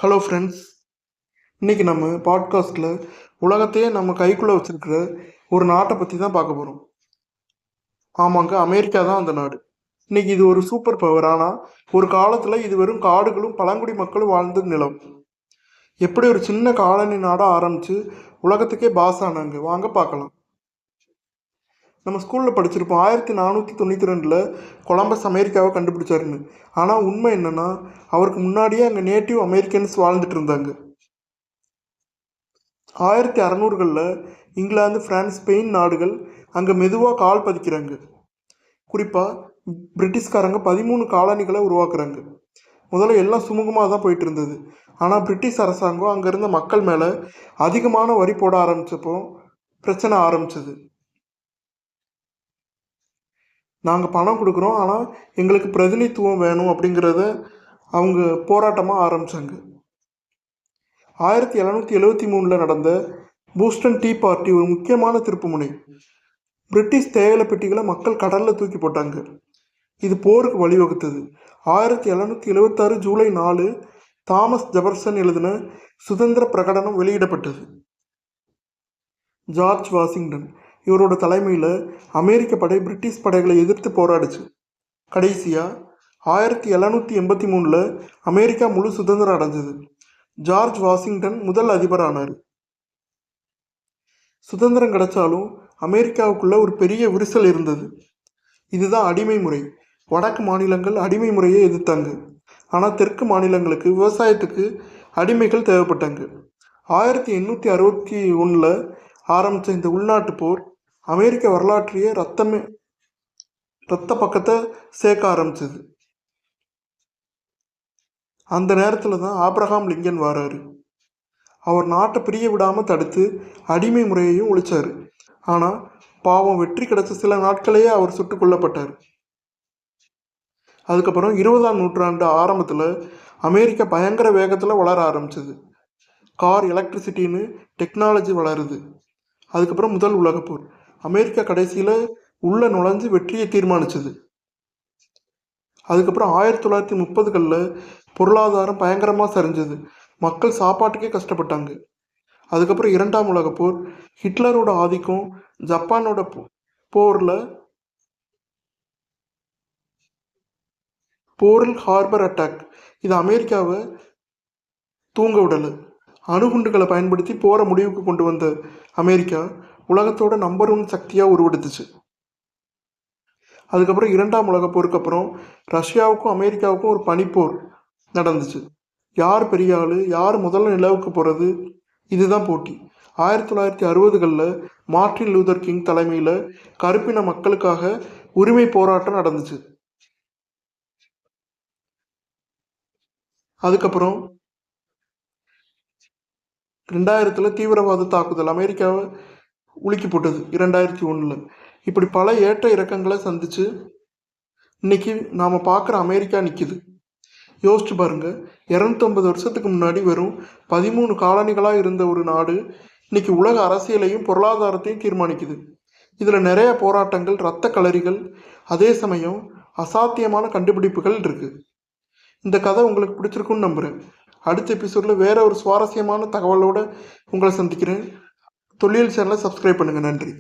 Hello friends, இன்றைக்கி நம்ம பாட்காஸ்ட்டில் உலகத்தையே நம்ம கைக்குள்ளே வச்சுருக்கிற ஒரு நாட்டை பற்றி தான் பார்க்க போகிறோம். ஆமாங்க, அமெரிக்கா தான் அந்த நாடு. இன்றைக்கி இது ஒரு சூப்பர் பவர். ஆனால் ஒரு காலத்தில் இது வெறும் காடுகளும் பழங்குடி மக்களும் வாழ்ந்த நிலம். எப்படி ஒரு சின்ன காலனி நாடாக ஆரம்பித்து உலகத்துக்கே பாஸ் ஆனாங்க, வாங்க பார்க்கலாம். நம்ம ஸ்கூலில் படிச்சிருப்போம் 1492 கொலம்பஸ் அமெரிக்காவை கண்டுபிடிச்சாருன்னு. ஆனால் உண்மை என்னென்னா, அவருக்கு முன்னாடியே அங்கே நேட்டிவ் அமெரிக்கன்ஸ் வாழ்ந்துட்டு இருந்தாங்க. 1600களில் இங்கிலாந்து, பிரான்ஸ், ஸ்பெயின் நாடுகள் அங்கே மெதுவாக கால் பதிக்கிறாங்க. குறிப்பாக பிரிட்டிஷ்காரங்க 13 காலனிகளை உருவாக்குறாங்க. முதல்ல எல்லாம் சுமூகமாக தான் போயிட்டு இருந்தது. ஆனால் பிரிட்டிஷ் அரசாங்கம் அங்கே இருந்த மக்கள் மேலே அதிகமான வரி போட ஆரம்பித்தப்போ பிரச்சனை ஆரம்பிச்சது. நாங்கள் பணம் கொடுக்குறோம், ஆனால் எங்களுக்கு பிரதிநிதித்துவம் வேணும் அப்படிங்கிறத அவங்க போராட்டமாக ஆரம்பித்தாங்க. 1773 நடந்த பூஸ்டன் டீ பார்ட்டி ஒரு முக்கியமான திருப்புமுனை. பிரிட்டிஷ் தேயிலை பெட்டிகளை மக்கள் கடலில் தூக்கி போட்டாங்க. இது போருக்கு வழிவகுத்தது. 1776 ஜூலை 4 தாமஸ் ஜெபர்சன் எழுதின சுதந்திர பிரகடனம் வெளியிடப்பட்டது. ஜார்ஜ் வாஷிங்டன் இவரோட தலைமையில் அமெரிக்க படை பிரிட்டிஷ் படைகளை எதிர்த்து போராடிச்சு. கடைசியாக 1783 அமெரிக்கா முழு சுதந்திரம் அடைஞ்சது. ஜார்ஜ் வாஷிங்டன் முதல் அதிபர் ஆனார். சுதந்திரம் கிடைச்சாலும் அமெரிக்காவுக்குள்ள ஒரு பெரிய விரிசல் இருந்தது. இதுதான் அடிமை முறை. வடக்கு மாநிலங்கள் அடிமை முறையை எதிர்த்தாங்க. ஆனால் தெற்கு மாநிலங்களுக்கு விவசாயத்துக்கு அடிமைகள் தேவைப்பட்டாங்க. 1861 ஆரம்பித்த இந்த உள்நாட்டு போர் அமெரிக்க வரலாற்றையே ரத்த பக்கத்தை சேர்க்க ஆரம்பிச்சது. அந்த நேரத்தில் தான் ஆப்ரஹாம் லிங்கன் வராரு. அவர் நாட்டை பிரிய விடாமல் தடுத்து அடிமை முறையையும் ஒழிச்சார். ஆனால் பாவம், வெற்றி கிடைச்ச சில நாட்களையே அவர் சுட்டுக் கொல்லப்பட்டார். அதுக்கப்புறம் 20ஆம் நூற்றாண்டு ஆரம்பத்தில் அமெரிக்கா பயங்கர வேகத்தில் வளர ஆரம்பிச்சது. கார், எலக்ட்ரிசிட்டின்னு டெக்னாலஜி வளருது. அதுக்கப்புறம் முதல் உலகப்போர் அமெரிக்கா கடைசியில் உள்ள நுழைஞ்சு வெற்றியை தீர்மானிச்சது. அதுக்கப்புறம் 1930களில் பொருளாதாரம் பயங்கரமாக சரிஞ்சது. மக்கள் சாப்பாட்டுக்கே கஷ்டப்பட்டாங்க. அதுக்கப்புறம் 2ஆம் உலகப்போர், ஹிட்லரோட ஆதிக்கம், ஜப்பானோட போரில் ஹார்பர் அட்டாக், இது அமெரிக்காவை தூங்க விடலை. அணுகுண்டுகளை பயன்படுத்தி போரை முடிவுக்கு கொண்டு வந்த அமெரிக்கா உலகத்தோட நம்பர் 1 சக்தியாக உருவெடுத்துச்சு. அதுக்கப்புறம் 2ஆம் உலகப்போருக்கு அப்புறம் ரஷ்யாவுக்கும் அமெரிக்காவுக்கும் ஒரு பனிப்போர் நடந்துச்சு. யார் பெரிய ஆள், யார் முதல்ல நிலவுக்கு போகிறது, இதுதான் போட்டி. 1960களில் மார்ட்டின் லூதர் கிங் தலைமையில் கருப்பின மக்களுக்காக உரிமை போராட்டம் நடந்துச்சு. அதுக்கப்புறம் 2000 தீவிரவாத தாக்குதல் அமெரிக்காவை உலுக்கி போட்டது. 2001 இப்படி பல ஏற்ற இறக்கங்களை சந்திச்சு இன்னைக்கு நாம் பார்க்குற அமெரிக்கா நிற்கிது. யோசிச்சு பாருங்க, 250 வருஷத்துக்கு முன்னாடி வெறும் 13 காலனிகளாக இருந்த ஒரு நாடு இன்னைக்கு உலக அரசியலையும் பொருளாதாரத்தையும் தீர்மானிக்குது. இதில் நிறைய போராட்டங்கள், இரத்த களரிகள், அதே சமயம் அசாத்தியமான கண்டுபிடிப்புகள் இருக்கு. இந்த கதை உங்களுக்கு பிடிச்சிருக்குன்னு நம்புகிறேன். அடுத்த எபிசோடில் வேற ஒரு சுவாரஸ்யமான தகவலோடு உங்களை சந்திக்கிறேன். தொல்லியல் சேனலை சப்ஸ்கிரைப் பண்ணுங்கள். நன்றி.